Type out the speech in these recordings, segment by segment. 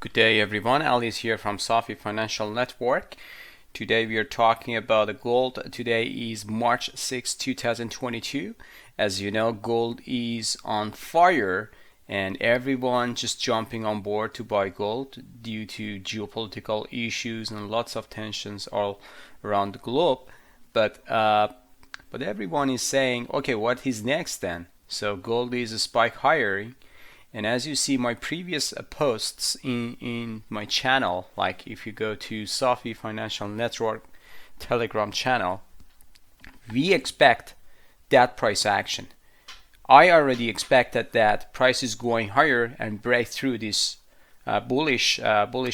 Good day everyone, Ali is here from Safi Financial Network. Today we are talking about the gold. Today is March 6, 2022. As you know, gold is on fire and everyone just jumping on board to buy gold due to geopolitical issues and lots of tensions all around the globe. But everyone is saying, okay, what is next then? So gold is a spike higher. And as you see my previous posts in my channel, like if you go to Safi Financial Network Telegram channel, we expect that price action. I already expected that price is going higher and break through this bullish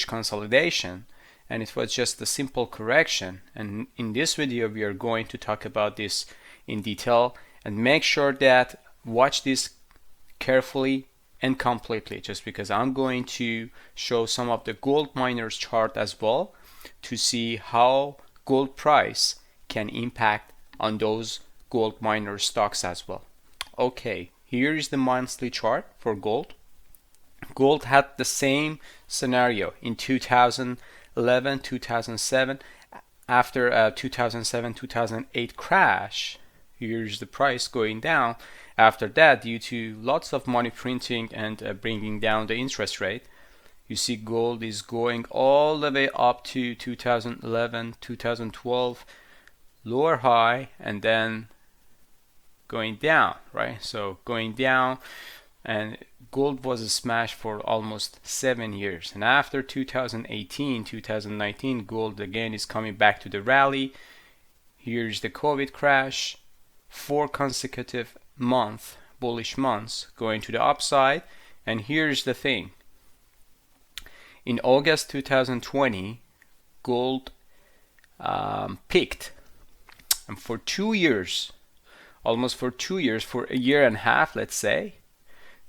consolidation, and it was just a simple correction. And in this video we are going to talk about this in detail, and make sure that watch this carefully and completely, just because I'm going to show some of the gold miners chart as well to see how gold price can impact on those gold miner stocks as well. Okay, here is the monthly chart for gold. Gold had the same scenario in 2011, 2007. After a 2007-2008 crash, here's the price going down. After that, due to lots of money printing and bringing down the interest rate, you see gold is going all the way up to 2011, 2012, lower high, and then going down, right? So going down, and gold was a smash for almost 7 years. And after 2018, 2019, gold again is coming back to the rally. Here's the COVID crash, 4 consecutive bullish months going to the upside. And here's the thing, in August 2020 gold peaked, and for 2 years, almost for 2 years, for a year and a half, let's say,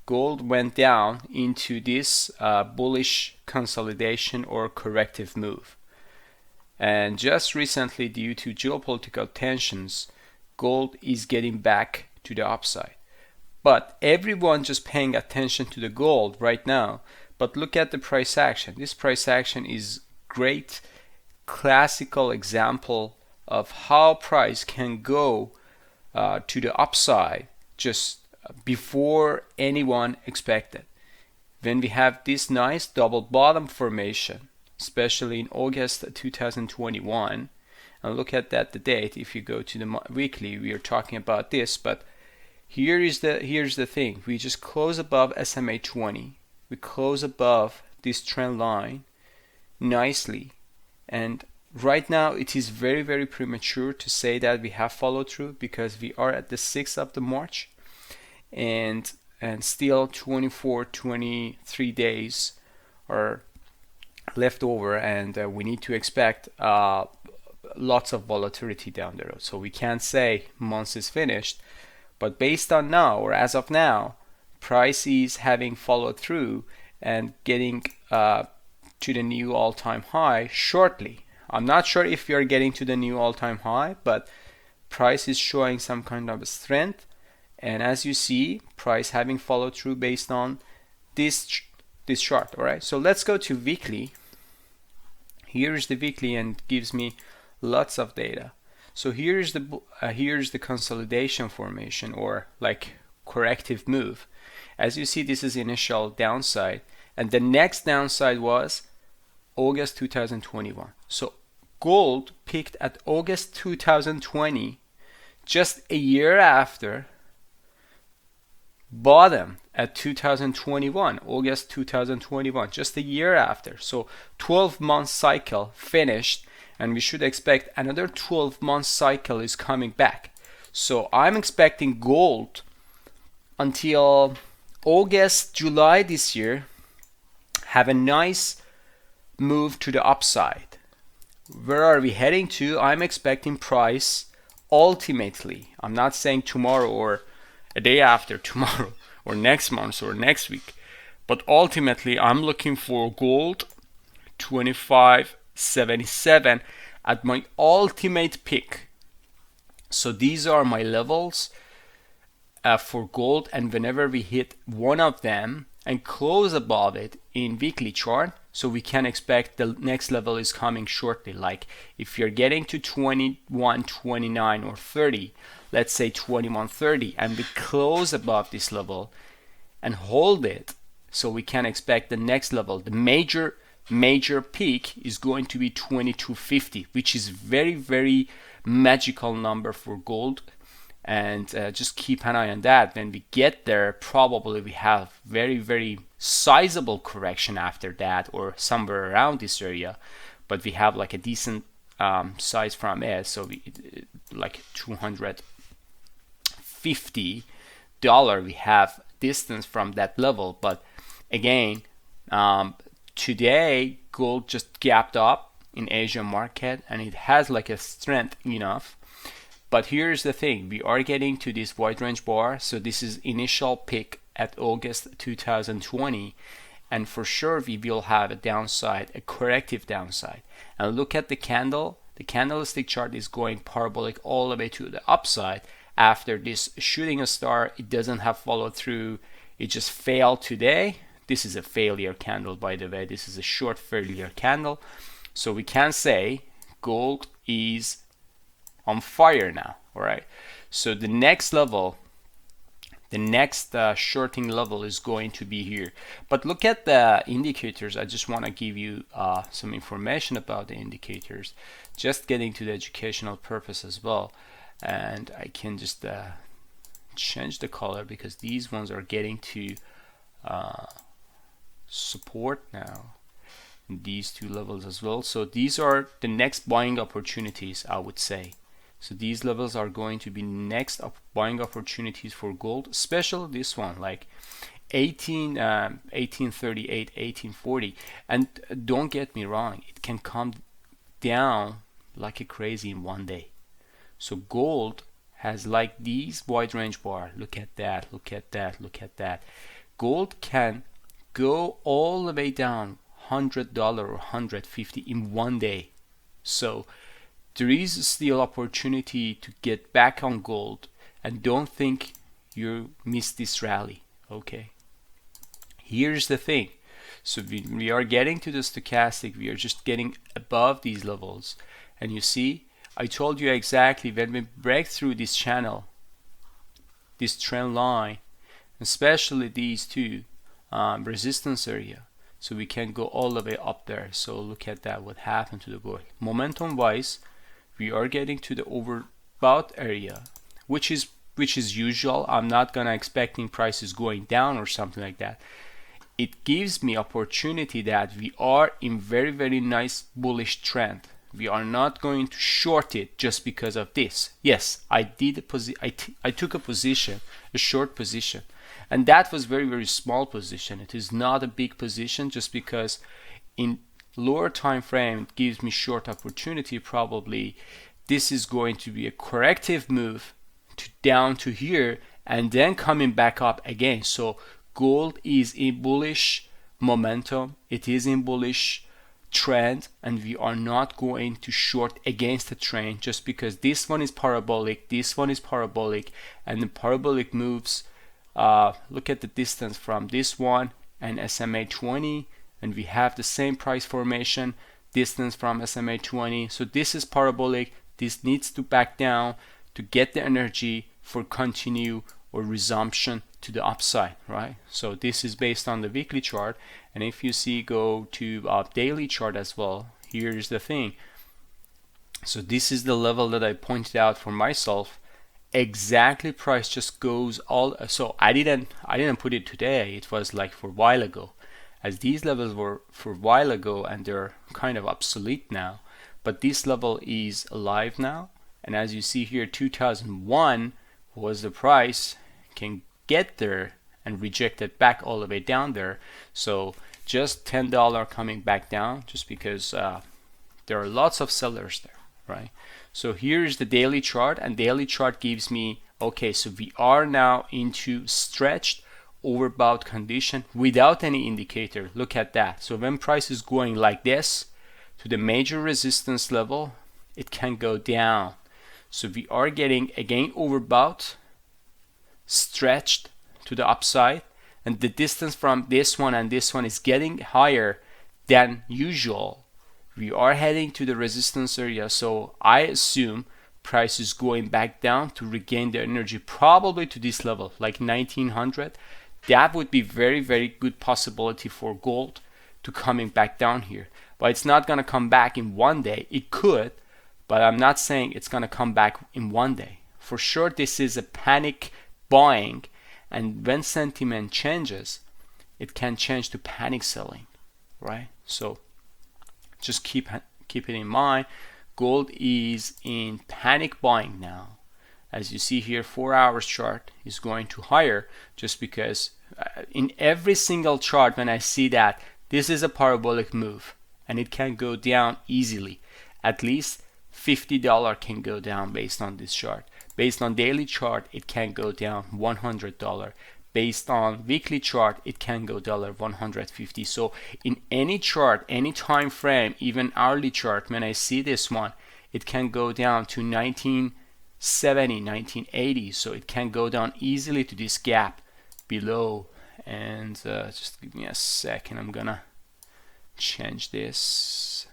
gold went down into this bullish consolidation or corrective move. And just recently, due to geopolitical tensions, gold is getting back to the upside. But everyone just paying attention to the gold right now. But look at the price action. This price action is great classical example of how price can go to the upside just before anyone expected. When we have this nice double bottom formation, especially in August 2021, and look at that, the date. If you go to the weekly, we are talking about this, but here's the thing. We just close above SMA 20. We close above this trend line nicely, and right now it is very, very premature to say that we have followed through, because we are at the 6th of the March, and still 23 days are left over, and we need to expect lots of volatility down the road. So we can't say month is finished, but based on now, or as of now, price is having followed through and getting to the new all-time high shortly. I'm not sure if we are getting to the new all-time high, but price is showing some kind of strength. And as you see, price having followed through based on this chart. All right, so let's go to weekly. Here's the weekly, and gives me lots of data. So here's the consolidation formation, or like corrective move. As you see, this is initial downside, and the next downside was August 2021. So gold peaked at August 2020, just a year after, bottom at 2021, August 2021, just a year after. So 12-month cycle finished, and we should expect another 12-month cycle is coming back. So I'm expecting gold until August, July this year have a nice move to the upside. Where are we heading to? I'm expecting price ultimately, I'm not saying tomorrow or a day after tomorrow or next month or next week, but ultimately I'm looking for gold 25.77 at my ultimate peak. So these are my levels for gold, and whenever we hit one of them and close above it in weekly chart, So we can expect the next level is coming shortly. Like if you're getting to 21, 29 or 30, let's say 21.30, and we close above this level and hold it, so we can expect the next level, the major peak is going to be 22.50, which is very magical number for gold. And just keep an eye on that. When we get there, probably we have very sizable correction after that, or somewhere around this area, but we have like a decent size from it. So we like $250 we have distance from that level. But again, today gold just gapped up in Asian market, and it has like a strength enough. But here's the thing, we are getting to this wide range bar. So this is initial peak at August 2020, and for sure we will have a downside, a corrective downside. And look at the candle. The candlestick chart is going parabolic all the way to the upside. After this shooting a star, it doesn't have followed through, it just failed today. This is a failure candle, by the way. This is a short failure candle. So we can say gold is on fire now. All right, so the next level, the next shorting level is going to be here. But look at the indicators. I just want to give you some information about the indicators, just getting to the educational purpose as well. And I can just change the color because these ones are getting to support now, these two levels as well. So these are the next buying opportunities, I would say. So these levels are going to be next buying opportunities for gold, especially this one, like 1838, 1840. And don't get me wrong, it can come down like a crazy in one day. So gold has like these wide range bar. Look at that, look at that, look at that. Gold can go all the way down $100 or $150 in one day. So there is still opportunity to get back on gold, and don't think you missed this rally. Okay, here's the thing. So we are getting to the stochastic, we are just getting above these levels, and you see, I told you exactly when we break through this channel, this trend line, especially these two resistance area, so we can go all the way up there. So look at that, what happened to the gold. Momentum wise, we are getting to the overbought area, which is usual. I'm not gonna expecting prices going down or something like that. It gives me opportunity that we are in very nice bullish trend. We are not going to short it just because of this. Yes, I did I took a position, a short position, and that was very small position. It is not a big position, just because in lower time frame it gives me short opportunity. Probably this is going to be a corrective move to down to here and then coming back up again. So gold is in bullish momentum, it is in bullish trend, and we are not going to short against the trend just because this one is parabolic, this one is parabolic, and the parabolic moves, look at the distance from this one and SMA 20, and we have the same price formation distance from SMA 20. So this is parabolic, this needs to back down to get the energy for continue or resumption to the upside, right? So this is based on the weekly chart, and if you see, go to daily chart as well. Here's the thing. So this is the level that I pointed out for myself. Exactly, price just goes all. So I didn't put it today. It was like for a while ago, as these levels were for a while ago and they're kind of obsolete now. But this level is alive now, and as you see here, 2001 was the price, can get there and reject it back all the way down there. So just $10 coming back down, just because there are lots of sellers there, right? So here's the daily chart, and daily chart gives me, okay, so we are now into stretched overbought condition without any indicator. Look at that. So when price is going like this to the major resistance level, it can go down. So we are getting again overbought, stretched to the upside, and the distance from this one and this one is getting higher than usual. We are heading to the resistance area, so I assume price is going back down to regain the energy, probably to this level, like 1900. That would be very good possibility for gold to coming back down here. But it's not going to come back in one day. It could, but I'm not saying it's going to come back in one day. For sure, this is a panic buying, and when sentiment changes, it can change to panic selling, right? So just keep it in mind. Gold is in panic buying now. As you see here, 4 hours chart is going to higher, just because in every single chart when I see that this is a parabolic move and it can go down easily, at least $50 can go down based on this chart. Based on daily chart, it can go down $100. Based on weekly chart, it can go $150. So in any chart, any time frame, even hourly chart, when I see this one, it can go down to 1970, 1980. So it can go down easily to this gap below. And just give me a second, I'm gonna change this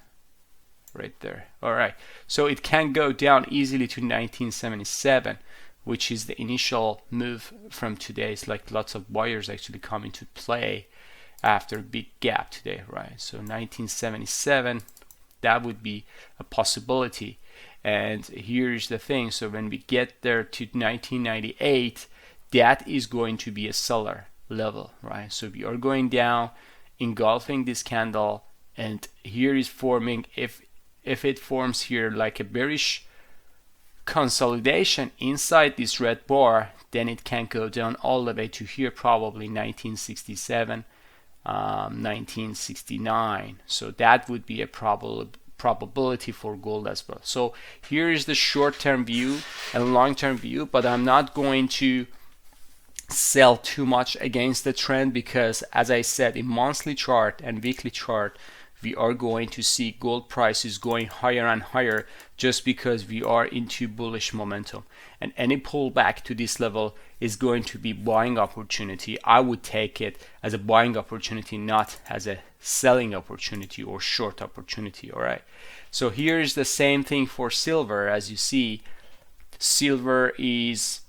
right there. All right, so it can go down easily to 1977, which is the initial move from today. It's like lots of buyers actually come into play after a big gap today, right? So 1977, that would be a possibility. And here's the thing, so when we get there to 1998, that is going to be a seller level, right? So we are going down, engulfing this candle, and here is forming, if it forms here like a bearish consolidation inside this red bar, then it can go down all the way to here, probably 1967, 1969. So that would be a probability for gold as well. So here is the short-term view and long-term view, but I'm not going to sell too much against the trend, because as I said, in monthly chart and weekly chart, we are going to see gold prices going higher and higher, just because we are into bullish momentum, and any pullback to this level is going to be buying opportunity. I would take it as a buying opportunity, not as a selling opportunity or short opportunity. All right, so here is the same thing for silver. As you see, silver is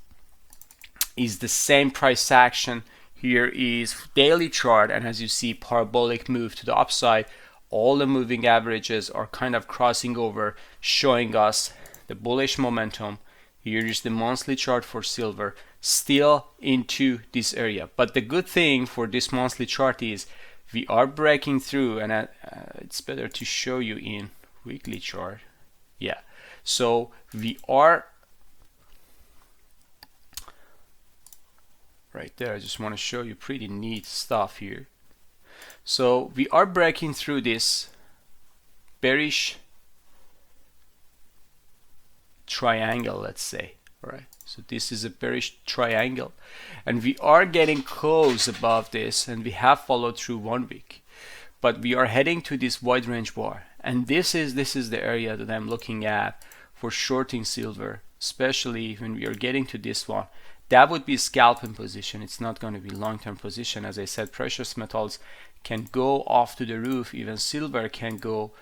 the same price action. Here is daily chart, and as you see, parabolic move to the upside. All the moving averages are kind of crossing over, showing us the bullish momentum. Here is the monthly chart for silver, still into this area. But the good thing for this monthly chart is we are breaking through, and it's better to show you in weekly chart. Yeah, so we are right there. I just want to show you pretty neat stuff here. So we are breaking through this bearish triangle, let's say. All right, so this is a bearish triangle, and we are getting close above this, and we have followed through 1 week, but we are heading to this wide range bar, and this is the area that I'm looking at for shorting silver, especially when we are getting to this one. That would be scalping position. It's not going to be long-term position. As I said, precious metals can go off to the roof. Even silver can go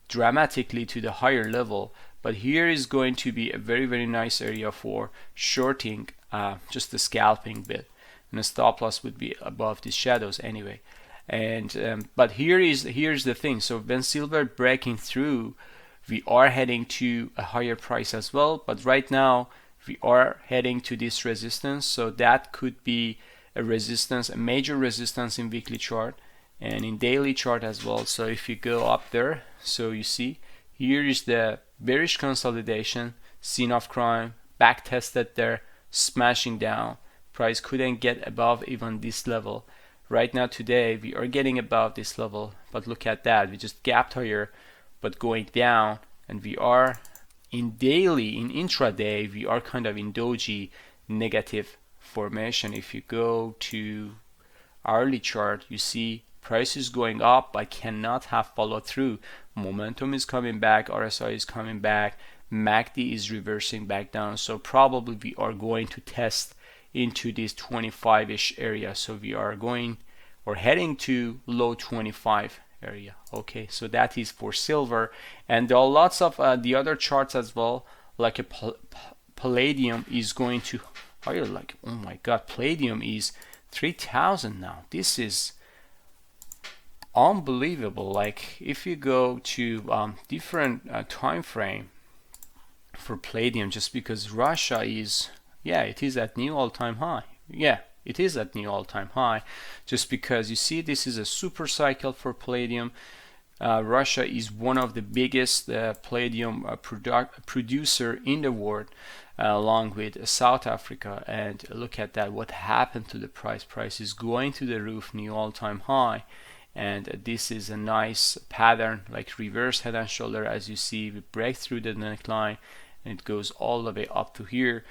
dramatically to the higher level. But here is going to be a very nice area for shorting, just the scalping bit. And the stop loss would be above these shadows anyway. And but here's the thing. So when silver breaking through, we are heading to a higher price as well. But right now, we are heading to this resistance, so that could be a resistance, a major resistance in weekly chart and in daily chart as well. So if you go up there, so you see here is the bearish consolidation, scene of crime, back tested there, smashing down. Price couldn't get above even this level. Right now today we are getting above this level, but look at that, we just gapped higher but going down, and we are in daily, in intraday, we are kind of in doji negative formation. If you go to hourly chart, you see price is going up but cannot have followed through. Momentum is coming back, RSI is coming back, MACD is reversing back down. So probably we are going to test into this 25-ish area. So we are going or heading to low 25 area. Okay, so that is for silver, and there are lots of the other charts as well, like a palladium is going to, are you like, oh my god, palladium is 3,000 now. This is unbelievable. Like if you go to different time frame for palladium, just because Russia is, yeah, it is at new all-time high. Yeah, it is at new all-time high, just because you see this is a super cycle for palladium. Russia is one of the biggest palladium producer in the world, along with South Africa. And look at that, what happened to the price. Price is going to the roof, new all-time high. And this is a nice pattern, like reverse head and shoulder. As you see, we break through the neckline and it goes all the way up to here.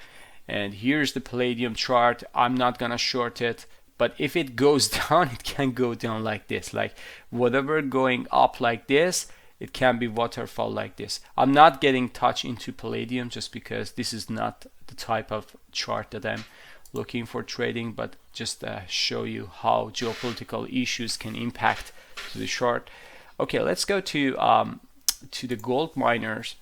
And here's the palladium chart. I'm not gonna short it, but if it goes down, it can go down like this. Like whatever going up like this, it can be waterfall like this. I'm not getting touch into palladium just because this is not the type of chart that I'm looking for trading, but just show you how geopolitical issues can impact to the chart. Okay, let's go to the gold miners.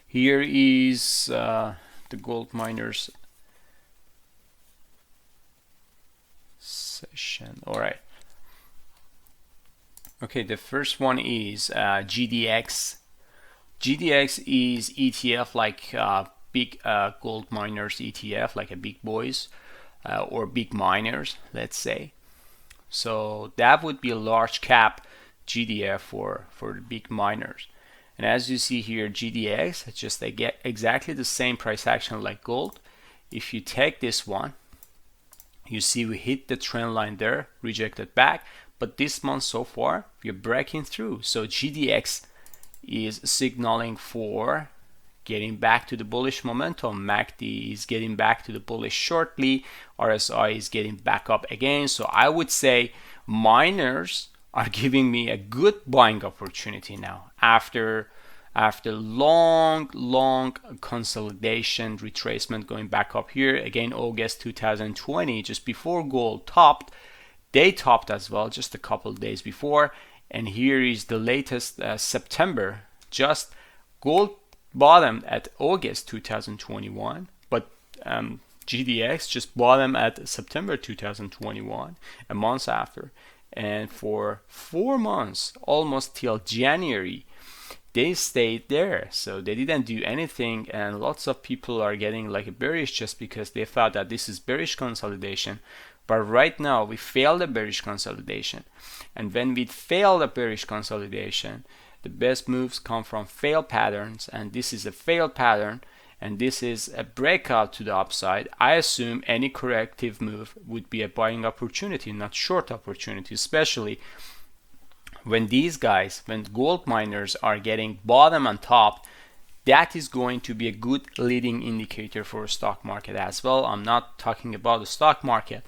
Here is the gold miners session. All right. Okay, the first one is GDX. GDX is ETF, like big gold miners ETF, like a big boys or big miners, let's say. So that would be a large cap GDF for the big miners. And as you see here, GDX, it's just they get exactly the same price action like gold. If you take this one, you see we hit the trend line there, rejected back, but this month so far we're breaking through. So GDX is signaling for getting back to the bullish momentum. MACD is getting back to the bullish shortly. RSI is getting back up again. So I would say miners are giving me a good buying opportunity now after long consolidation, retracement, going back up here again. August 2020, just before gold topped, they topped as well just a couple days before. And here is the latest September. Just gold bottomed at August 2021, but GDX just bottomed at September 2021, a month after. And for 4 months, almost till January, they stayed there. So they didn't do anything, and lots of people are getting like bearish just because they thought that this is bearish consolidation. But right now we failed the bearish consolidation, and when we fail the bearish consolidation, the best moves come from fail patterns, and this is a failed pattern, and this is a breakout to the upside. I assume any corrective move would be a buying opportunity, not short opportunity, especially when these guys, when gold miners are getting bottom and top. That is going to be a good leading indicator for a stock market as well. I'm not talking about the stock market,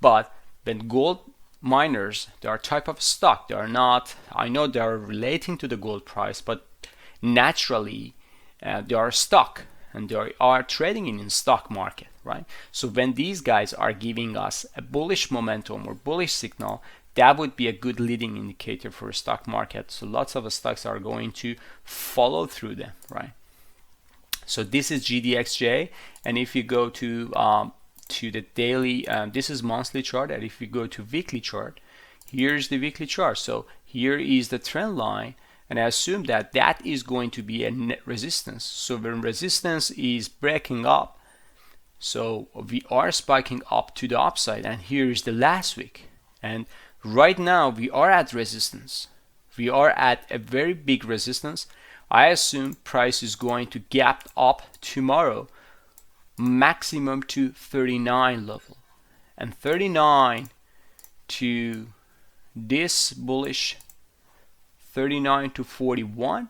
but when gold miners, they are type of stock. They are not, I know they are relating to the gold price, but naturally they are stock, and they are trading in stock market, right? So when these guys are giving us a bullish momentum or bullish signal, that would be a good leading indicator for a stock market. So lots of stocks are going to follow through them, right? So this is GDXJ, and if you go to the daily, this is monthly chart, and if you go to weekly chart, here's the weekly chart. So here is the trend line, and I assume that that is going to be a net resistance. So when resistance is breaking up, so we are spiking up to the upside, and here is the last week, and right now we are at resistance. We are at a very big resistance. I assume price is going to gap up tomorrow maximum to 39 level, and 39 to this bullish 39 to 41,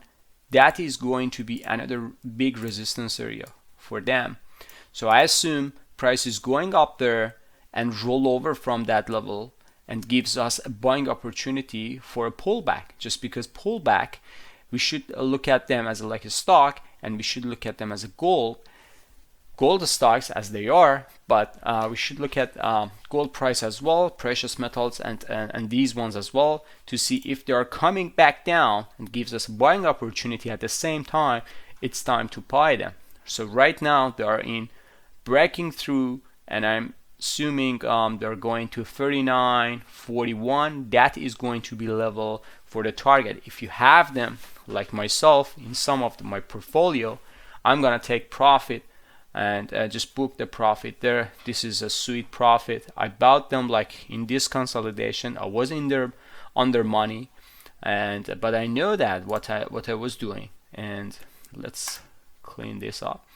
that is going to be another big resistance area for them. So I assume price is going up there and roll over from that level and gives us a buying opportunity for a pullback. Just because pullback, we should look at them as like a stock, and we should look at them as a gold. gold stocks as they are, but we should look at gold price as well, precious metals, and these ones as well, to see if they are coming back down and gives us a buying opportunity. At the same time, it's time to buy them. So right now they are in breaking through, and I'm assuming they're going to 39.41. That is going to be level for the target. If you have them like myself in some of my portfolio, I'm gonna take profit and just book the profit there. This is a sweet profit. I bought them like in this consolidation. I was in there under money, and but I know that what I was doing. And let's clean this up,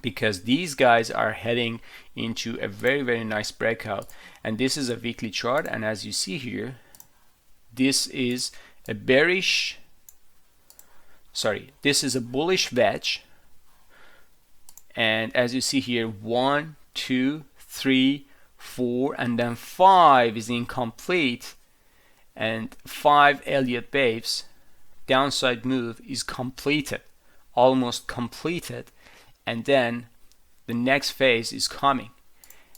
because these guys are heading into a very nice breakout. And this is a weekly chart, and as you see here, this is a bullish wedge. And as you see here, 1, 2, 3, 4, and then 5 is incomplete, and 5 Elliott waves downside move is completed, almost completed. And then the next phase is coming,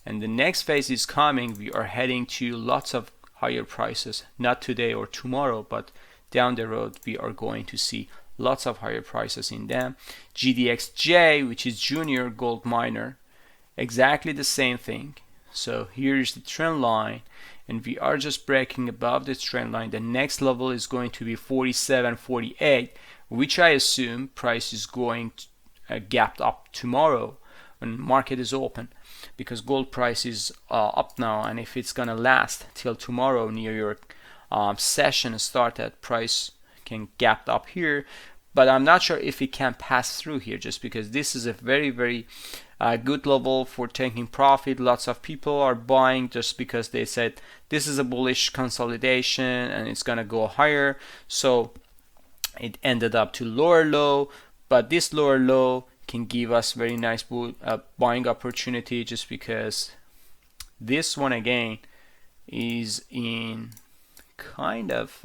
and the next phase is coming. We are heading to lots of higher prices, not today or tomorrow, but down the road we are going to see lots of higher prices in them. GDXJ, which is junior gold miner, exactly the same thing. So here's the trend line, and we are just breaking above this trend line. The next level is going to be 47.48, which I assume price is going to gapped up tomorrow when market is open, because gold price is up now, and if it's gonna last till tomorrow New York session started, price can gap up here. But I'm not sure if it can pass through here, just because this is a very good level for taking profit. Lots of people are buying just because they said this is a bullish consolidation and it's gonna go higher. So it ended up to lower low, but this lower low can give us very nice buying opportunity, just because this one again is in kind of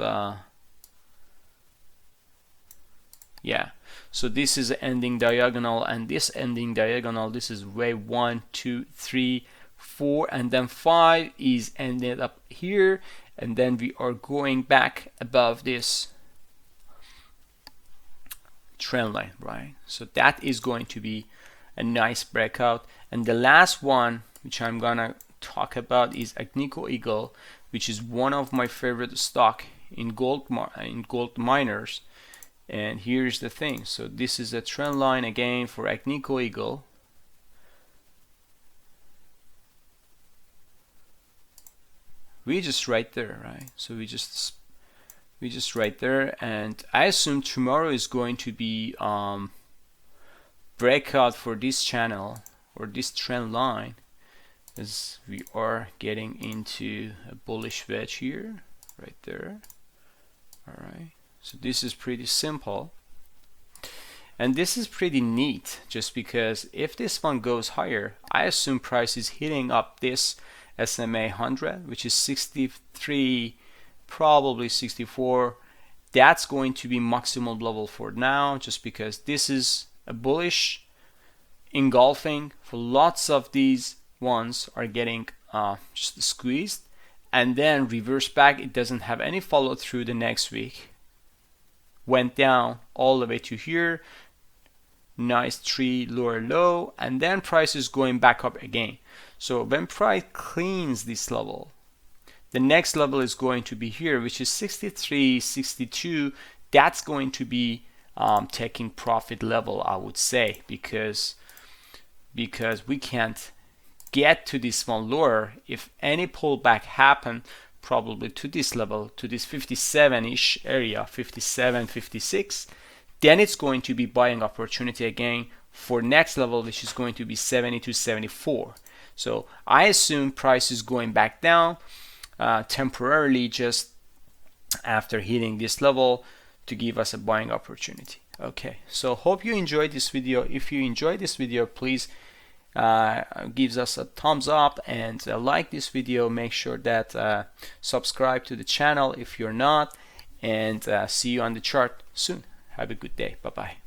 yeah, so this is ending diagonal, and this ending diagonal, this is wave 1, 2, 3, 4, and then 5 is ended up here, and then we are going back above this trend line, right? So that is going to be a nice breakout. And the last one which I'm gonna talk about is Agnico Eagle, which is one of my favorite stock in gold miners. And here's the thing, so this is a trend line again for Agnico Eagle. We just right there, right? So we just right there, and I assume tomorrow is going to be breakout for this channel or this trend line, as we are getting into a bullish wedge here, right there. All right. So this is pretty simple, and this is pretty neat, just because if this one goes higher, I assume price is hitting up this SMA 100, which is 63, probably 64. That's going to be maximum level for now, just because this is a bullish engulfing for lots of these ones are getting just squeezed, and then reverse back. It doesn't have any follow through the next week. Went down all the way to here, nice tree lower low, and then price is going back up again. So when price cleans this level, the next level is going to be here, which is 63, 62. That's going to be taking profit level, I would say, because we can't get to this one lower. If any pullback happen, probably to this level, to this 57-ish area, 57, 56, then it's going to be buying opportunity again for next level, which is going to be 70 to 74. So I assume price is going back down temporarily just after hitting this level to give us a buying opportunity. Okay, so hope you enjoyed this video. If you enjoyed this video, please gives us a thumbs up and like this video. Make sure that subscribe to the channel if you're not, and see you on the chart soon. Have a good day. Bye bye.